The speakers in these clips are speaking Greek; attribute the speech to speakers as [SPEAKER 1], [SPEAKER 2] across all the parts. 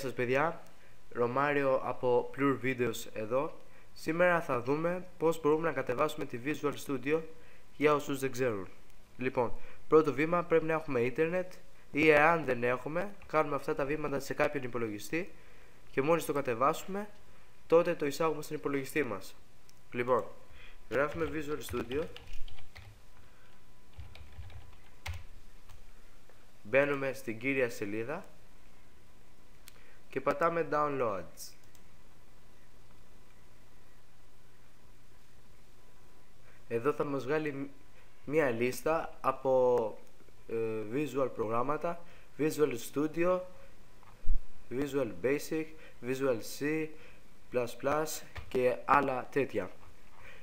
[SPEAKER 1] σας παιδιά, Ρωμάριο από Plur Videos εδώ. Σήμερα θα δούμε πώς μπορούμε να κατεβάσουμε τη Visual Studio για όσους δεν ξέρουν. Λοιπόν, πρώτο βήμα πρέπει να έχουμε ίντερνετ ή εάν δεν έχουμε, κάνουμε αυτά τα βήματα σε κάποιον υπολογιστή και μόλις το κατεβάσουμε, τότε το εισάγουμε στον υπολογιστή μας. Λοιπόν, γράφουμε Visual Studio, μπαίνουμε στην κύρια σελίδα και πατάμε Downloads. Εδώ θα μας βγάλει μία λίστα από Visual προγράμματα, Visual Studio, Visual Basic, Visual C++ και άλλα τέτοια.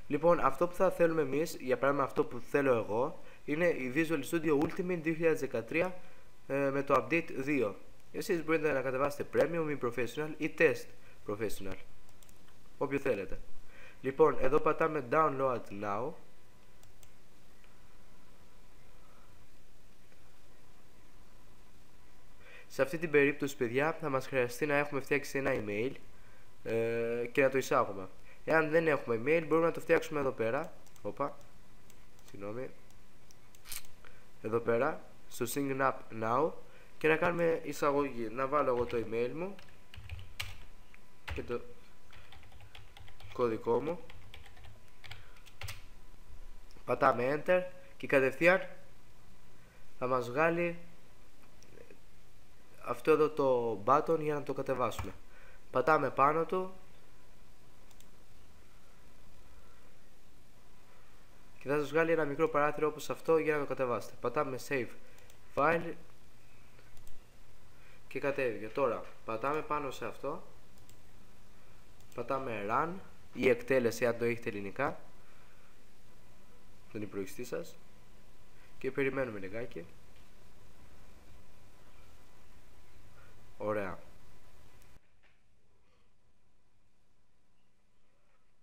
[SPEAKER 1] Λοιπόν, αυτό που θα θέλουμε εμείς, για παράδειγμα αυτό που θέλω εγώ, είναι η Visual Studio Ultimate 2013 με το Update 2. Εσείς μπορείτε να κατεβάσετε Premium ή Professional ή Test Professional, όποιο θέλετε. Λοιπόν, εδώ πατάμε Download Now. Σε αυτή την περίπτωση, παιδιά, θα μας χρειαστεί να έχουμε φτιάξει ένα email και να το εισάγουμε. Εάν δεν έχουμε email, μπορούμε να το φτιάξουμε εδώ πέρα. Εδώ πέρα, στο Sign Up Now, και να κάνουμε εισαγωγή. Να βάλω εγώ το email μου και το κωδικό μου. Πατάμε Enter και κατευθείαν θα μας βγάλει αυτό εδώ το button για να το κατεβάσουμε. Πατάμε πάνω του και θα σας βγάλει ένα μικρό παράθυρο όπως αυτό για να το κατεβάσετε. Πατάμε Save File και κατέβηκε. Τώρα πατάμε πάνω σε αυτό, πατάμε Run ή εκτέλεση αν το έχετε ελληνικά, τον υπολογιστή σας, και περιμένουμε λιγάκι. Ωραία.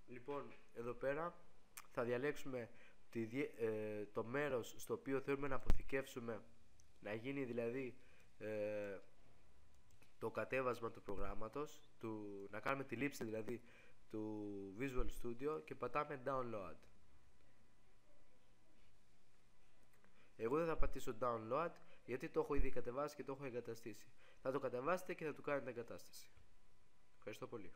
[SPEAKER 1] Λοιπόν, εδώ πέρα θα διαλέξουμε το μέρος στο οποίο θέλουμε να αποθηκεύσουμε, να γίνει δηλαδή το κατέβασμα του προγράμματος, να κάνουμε τη λήψη δηλαδή του Visual Studio, και πατάμε Download. Εγώ δεν θα πατήσω Download γιατί το έχω ήδη κατεβάσει και το έχω εγκαταστήσει. Θα το κατεβάσετε και θα του κάνετε εγκατάσταση. Ευχαριστώ πολύ.